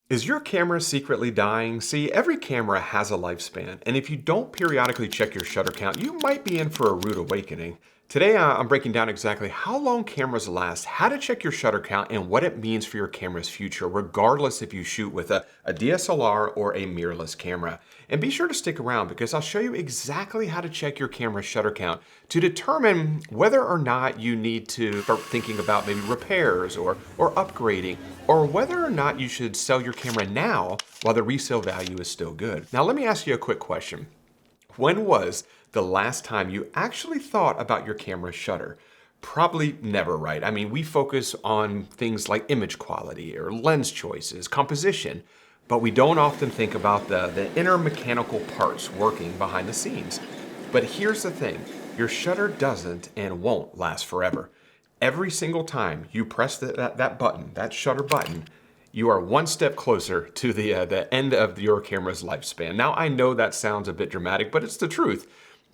Is your camera secretly dying? See, every camera has a lifespan, and if you don't periodically check your shutter count, you might be in for a rude awakening. Today, I'm breaking down exactly how long cameras last, how to check your shutter count, and what it means for your camera's future, regardless if you shoot with a DSLR or a mirrorless camera. And be sure to stick around because I'll show you exactly how to check your camera's shutter count to determine whether or not you need to start thinking about maybe repairs or upgrading, or whether or not you should sell your camera now while the resale value is still good. Now, let me ask you a quick question. When was the last time you actually thought about your camera's shutter? Probably never, right? I mean, we focus on things like image quality or lens choices, composition, but we don't often think about the inner mechanical parts working behind the scenes. But here's the thing, your shutter doesn't and won't last forever. Every single time you press that button, that shutter button, you are one step closer to the end of your camera's lifespan. Now, I know that sounds a bit dramatic, but it's the truth.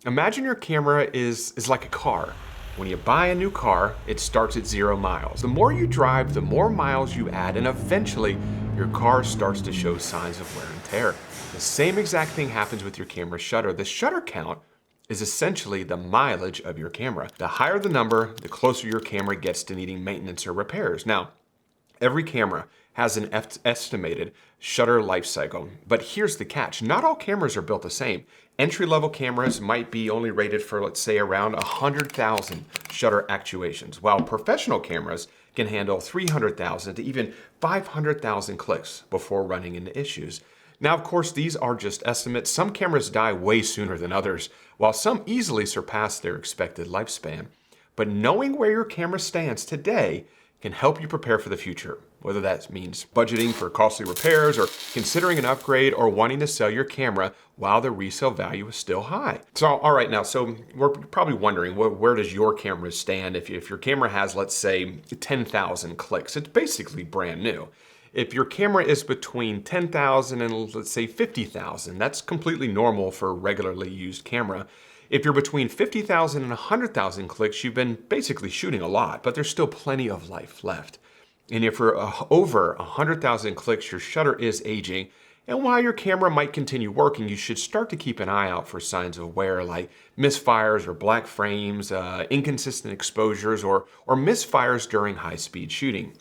Imagine your camera is like a car. When you buy a new car, it starts at 0 miles. The more you drive, the more miles you add, and eventually your car starts to show signs of wear and tear. The same exact thing happens with your camera shutter. The shutter count is essentially the mileage of your camera. The higher the number, the closer your camera gets to needing maintenance or repairs. Now, every camera has an estimated shutter life cycle, but here's the catch. Not all cameras are built the same. Entry-level cameras might be only rated for, let's say, around 100,000 shutter actuations, while professional cameras can handle 300,000 to even 500,000 clicks before running into issues. Now, of course, these are just estimates. Some cameras die way sooner than others, while some easily surpass their expected lifespan. But knowing where your camera stands today can help you prepare for the future, whether that means budgeting for costly repairs or considering an upgrade or wanting to sell your camera while the resale value is still high. So, all right, now, so we're probably wondering, where does your camera stand? If your camera has, let's say, 10,000 clicks, it's basically brand new. If your camera is between 10,000 and let's say 50,000, that's completely normal for a regularly used camera. If you're between 50,000 and 100,000 clicks, you've been basically shooting a lot, but there's still plenty of life left. And if you're over 100,000 clicks, your shutter is aging. And while your camera might continue working, you should start to keep an eye out for signs of wear like misfires or black frames, inconsistent exposures, or misfires during high-speed shooting.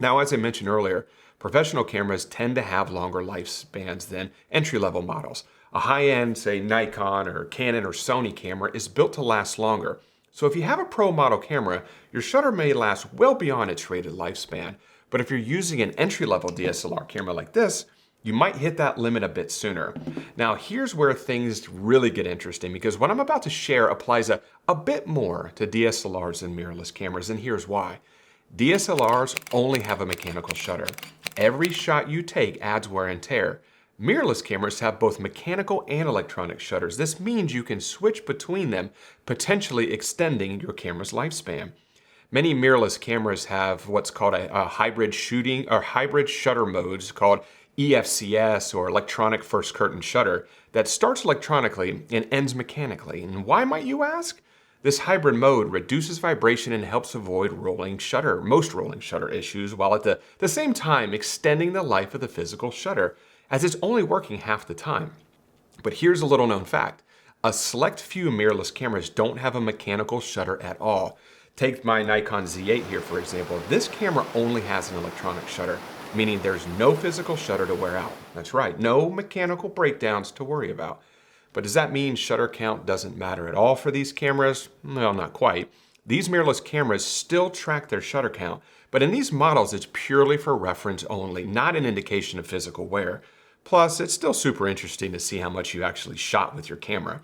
Now, as I mentioned earlier, professional cameras tend to have longer lifespans than entry-level models. A high-end, say Nikon or Canon or Sony camera is built to last longer. So if you have a pro model camera, your shutter may last well beyond its rated lifespan. But if you're using an entry-level DSLR camera like this, you might hit that limit a bit sooner. Now, here's where things really get interesting because what I'm about to share applies a bit more to DSLRs and mirrorless cameras, and here's why. DSLRs only have a mechanical shutter. Every shot you take adds wear and tear. Mirrorless cameras have both mechanical and electronic shutters. This means you can switch between them, potentially extending your camera's lifespan. Many mirrorless cameras have what's called a hybrid shooting or hybrid shutter modes called EFCS or electronic first curtain shutter that starts electronically and ends mechanically. And why, might you ask? This hybrid mode reduces vibration and helps avoid most rolling shutter issues, while at the same time extending the life of the physical shutter, as it's only working half the time. But here's a little known fact. A select few mirrorless cameras don't have a mechanical shutter at all. Take my Nikon Z8 here, for example. This camera only has an electronic shutter, meaning there's no physical shutter to wear out. That's right, no mechanical breakdowns to worry about. But does that mean shutter count doesn't matter at all for these cameras? Well, not quite. These mirrorless cameras still track their shutter count, but in these models, it's purely for reference only, not an indication of physical wear. Plus, it's still super interesting to see how much you actually shot with your camera.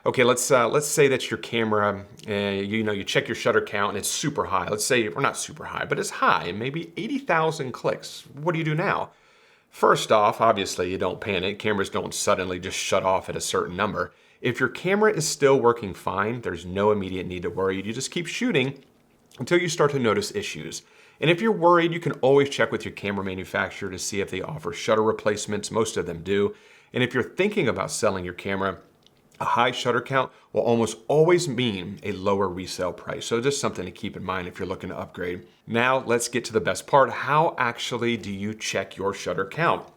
Okay, let's say that your camera, you check your shutter count and it's super high. Let's say, or not super high, but it's high, maybe 80,000 clicks. What do you do now? First off, obviously you don't panic. Cameras don't suddenly just shut off at a certain number. If your camera is still working fine, there's no immediate need to worry. You just keep shooting until you start to notice issues. And if you're worried, you can always check with your camera manufacturer to see if they offer shutter replacements. Most of them do. And if you're thinking about selling your camera, A high shutter count will almost always mean a lower resale price. So just something to keep in mind if you're looking to upgrade. Now let's get to the best part. How actually do you check your shutter count?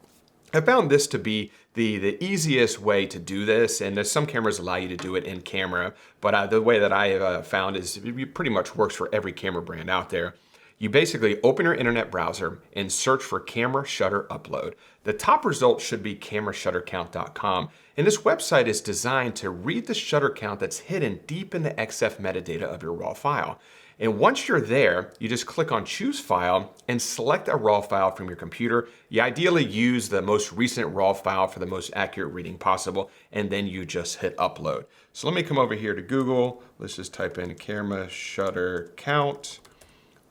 I found this to be the easiest way to do this, and there's some cameras allow you to do it in camera, but the way that I have found is it pretty much works for every camera brand out there. You basically open your internet browser and search for camera shutter upload. The top result should be camerashuttercount.com, and this website is designed to read the shutter count that's hidden deep in the XF metadata of your raw file. And once you're there, you just click on Choose File and select a raw file from your computer. You ideally use the most recent raw file for the most accurate reading possible, and then you just hit Upload. So let me come over here to Google. Let's just type in camera shutter count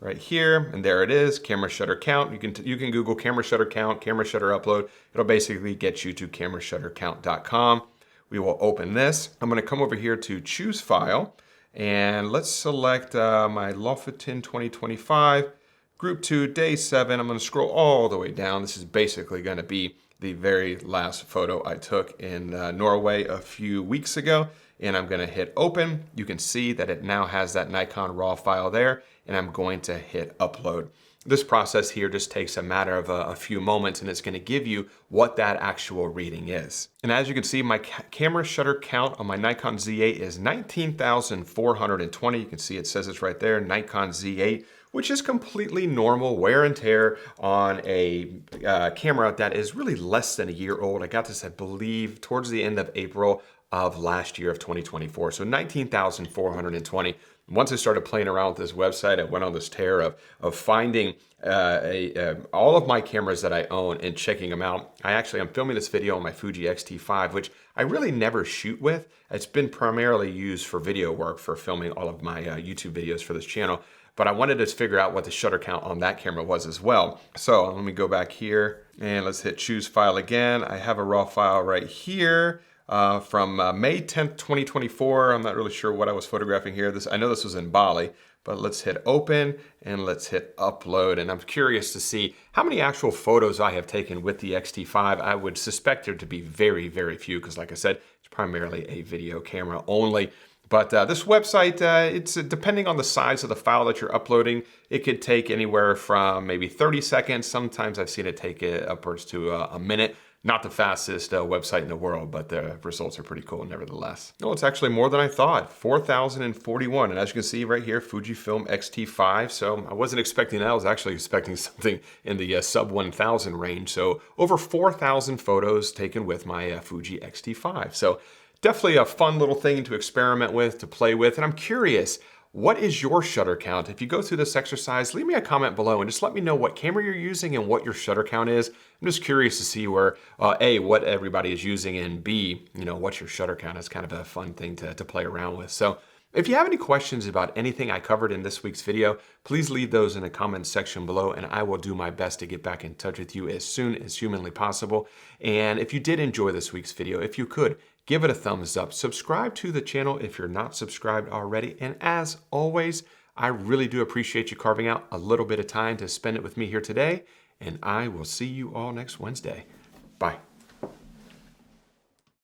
right here, and there it is, camera shutter count. You can Google camera shutter count, camera shutter upload. It'll basically get you to camerashuttercount.com. We will open this. I'm gonna come over here to Choose File, and let's select my Lofoten 2025, Group 2, Day 7. I'm gonna scroll all the way down. This is basically gonna be the very last photo I took in Norway a few weeks ago, and I'm gonna hit Open. You can see that it now has that Nikon RAW file there, and I'm going to hit Upload. This process here just takes a matter of a few moments, and it's going to give you what that actual reading is. And as you can see, my camera shutter count on my Nikon Z8 is 19,420. You can see it says it's right there, Nikon Z8, which is completely normal wear and tear on a camera that is really less than a year old. I got this, I believe, towards the end of April of last year of 2024. So 19,420. Once I started playing around with this website, I went on this tear of finding all of my cameras that I own and checking them out. I'm filming this video on my Fuji X-T5, which I really never shoot with. It's been primarily used for video work, for filming all of my YouTube videos for this channel. But I wanted to figure out what the shutter count on that camera was as well. So let me go back here and let's hit Choose File again. I have a raw file right here. From May 10th, 2024. I'm not really sure what I was photographing here. I know this was in Bali, but let's hit Open and let's hit Upload. And I'm curious to see how many actual photos I have taken with the X-T5. I would suspect there to be very, very few, because like I said, it's primarily a video camera only. But this website, it's depending on the size of the file that you're uploading, it could take anywhere from maybe 30 seconds. Sometimes I've seen it take upwards to a minute. Not the fastest website in the world, but the results are pretty cool nevertheless. No, it's actually more than I thought, 4,041. And as you can see right here, Fujifilm X-T5. So I wasn't expecting that. I was actually expecting something in the sub 1,000 range. So over 4,000 photos taken with my Fuji X-T5. So definitely a fun little thing to experiment with, to play with. And I'm curious, what is your shutter count? If you go through this exercise, leave me a comment below and just let me know what camera you're using and what your shutter count is. I'm just curious to see where, A, what everybody is using, and B, what your shutter count is. Kind of a fun thing to play around with. So if you have any questions about anything I covered in this week's video, please leave those in the comments section below, and I will do my best to get back in touch with you as soon as humanly possible. And if you did enjoy this week's video, if you could, give it a thumbs up. Subscribe to the channel if you're not subscribed already. And as always, I really do appreciate you carving out a little bit of time to spend it with me here today. And I will see you all next Wednesday. Bye.